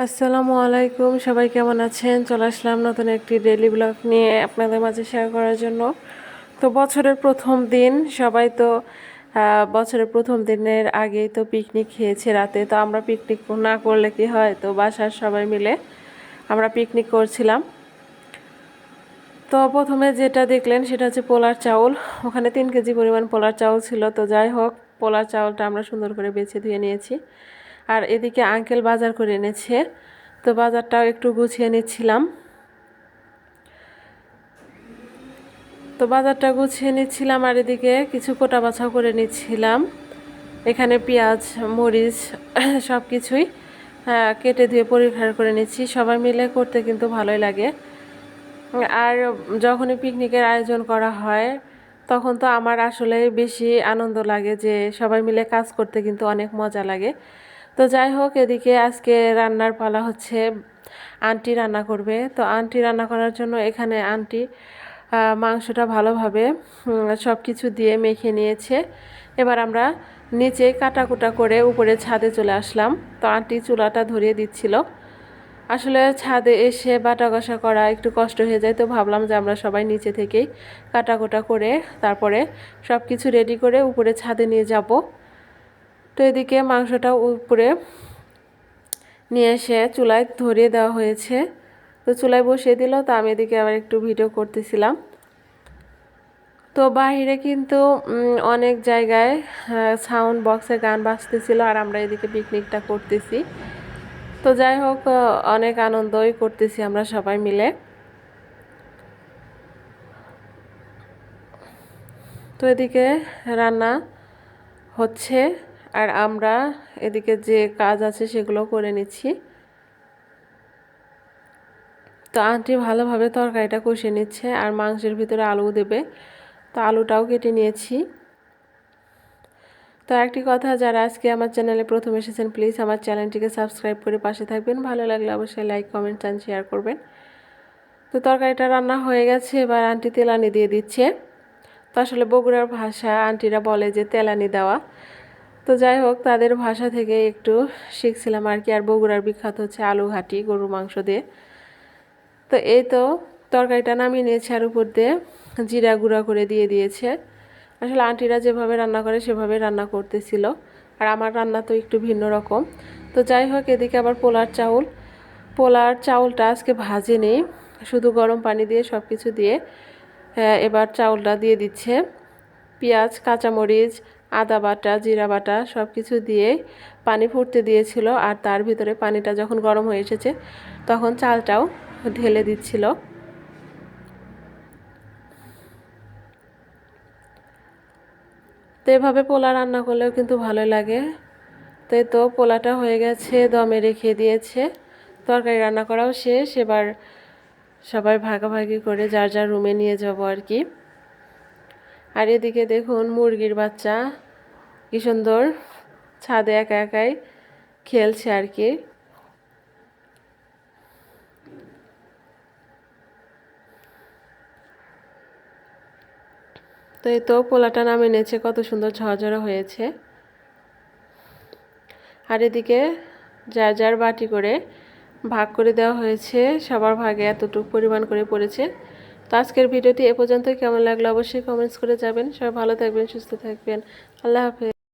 আসসালামু আলাইকুম, সবাই কেমন আছেন? চলে আসলাম নতুন একটি ডেইলি ব্লগ নিয়ে আপনাদের মাঝে শেয়ার করার জন্য। তো বছরের প্রথম দিন সবাই তো বছরের প্রথম দিনের আগেই তো পিকনিক খেয়েছে রাতে। তো আমরা পিকনিক না করলে কি হয়, তো বাসার সবাই মিলে আমরা পিকনিক করছিলাম। তো প্রথমে যেটা দেখলেন সেটা হচ্ছে পোলার চাউল। ওখানে 3 কেজি পরিমাণ পোলার চাউল ছিল। তো যাই হোক, পোলার চাউলটা আমরা সুন্দর করে বেছে ধুয়ে নিয়েছি। আর এদিকে আঙ্কেল বাজার করে এনেছে, তো বাজারটাও একটু গুছিয়ে নিচ্ছিলাম। আর এদিকে কিছু কোটা বাছাও করে নিচ্ছিলাম। এখানে পেঁয়াজ, মরিচ সব কিছুই কেটে ধুয়ে পরিষ্কার করে নিচ্ছি। সবাই মিলে করতে কিন্তু ভালোই লাগে। আর যখনই পিকনিকের আয়োজন করা হয় তখন তো আমার আসলে বেশি আনন্দ লাগে, যে সবাই মিলে কাজ করতে কিন্তু অনেক মজা লাগে। তো যাই হোক, এদিকে আজকে রান্নার পালা হচ্ছে, আন্টি রান্না করবে। তো আন্টি রান্না করার জন্য এখানে আন্টি মাংসটা ভালোভাবে সব কিছু দিয়ে মেখে নিয়েছে। এবার আমরা নিচে কাটাকুটা করে উপরে ছাদে চলে আসলাম। তো আন্টি চুলাটা ধরিয়ে দিচ্ছিল। আসলে ছাদে এসে বাটা কষা করা একটু কষ্ট হয়ে যায়, তো ভাবলাম যে আমরা সবাই নিচে থেকেই কাটাকুটা করে তারপরে সব কিছু রেডি করে উপরে ছাদে নিয়ে যাব। তো এদিকে মাংসটা উপরে নিয়ে এসে চুলায় ধরিয়ে দেওয়া হয়েছে। তো চুলায় বসিয়ে দিল, তো আমি এদিকে আবার একটু ভিডিও করতেছিলাম। তো বাহিরে কিন্তু অনেক জায়গায় সাউন্ড বক্সে গান বাজতেছিল, আর আমরা এদিকে পিকনিকটা করতেছি। তো যাই হোক, অনেক আনন্দই করতেছি আমরা সবাই মিলে। তো এদিকে রান্না হচ্ছে, আর আমরা এদিকে যে কাজ আছে সেগুলো করে নিচ্ছি। তো আন্টি ভালোভাবে তরকারিটা কষিয়ে নিচ্ছে, আর মাংসের ভিতরে আলু দেবে। তো আলুটাও কেটে নিয়েছি। তো একটি কথা, যারা আজকে আমার চ্যানেলে প্রথম এসেছেন প্লিজ আমার চ্যানেলটিকে সাবস্ক্রাইব করে পাশে থাকবেন। ভালো লাগলে অবশ্যই লাইক, কমেন্ট অ্যান্ড শেয়ার করবেন। তো তরকারিটা রান্না হয়ে গেছে, এবার আন্টি তেলানি দিয়ে দিচ্ছে। তো আসলে বগুড়ার ভাষা আন্টিরা বলে যে তেলানি দেওয়া। তো যাই হোক, তাদের ভাষা থেকে একটু শিখছিলাম আর কি। আর বগুড়ার বিখ্যাত হচ্ছে আলু ঘাটি গরুর মাংস দিয়ে। তো এই তো তরকারিটা নামিয়ে নিয়েছে, আর উপর দিয়ে জিরা গুঁড়া করে দিয়ে দিয়েছে। আসলে আন্টিরা যেভাবে রান্না করে সেভাবে রান্না করতেছিল, আর আমার রান্না তো একটু ভিন্ন রকম। তো যাই হোক, এদিকে আবার পোলার চাউলটা আজকে ভাজেনি, শুধু গরম পানি দিয়ে সব কিছু দিয়ে এবার চাউলটা দিয়ে দিচ্ছে। পেঁয়াজ, কাঁচামরিচ, আদা বাটা, জিরা বাটা সব কিছু দিয়ে পানি ফুটতে দিয়েছিল, আর তার ভিতরে পানিটা যখন গরম হয়ে এসেছে তখন চালটাও ঢেলে দিচ্ছিল। তো এভাবে পোলা রান্না করলেও কিন্তু ভালোই লাগে। তো এই তো পোলাটা হয়ে গেছে, দমে রেখে দিয়েছে। তরকারি রান্না করাও শেষ। এবার সবাই ভাগাভাগি করে যার যার রুমে নিয়ে যাব আর কি। আর এদিকে দেখুন মুরগির বাচ্চা কি সুন্দর ছাদে একা একাই খেলছে আর কি। তো এই তো পোলাটা নামে নিয়েছে, কত সুন্দর ঝরঝরে হয়েছে। আর এদিকে যার যার বাটি করে ভাগ করে দেওয়া হয়েছে, সবার ভাগে এতটুকু পরিমাণ করে পড়েছে। তো আজকের ভিডিওটি এ পর্যন্ত। কেমন লাগলো অবশ্যই কমেন্টস করে যাবেন। সবাই ভালো থাকবেন, সুস্থ থাকবেন। আল্লাহ হাফেজ।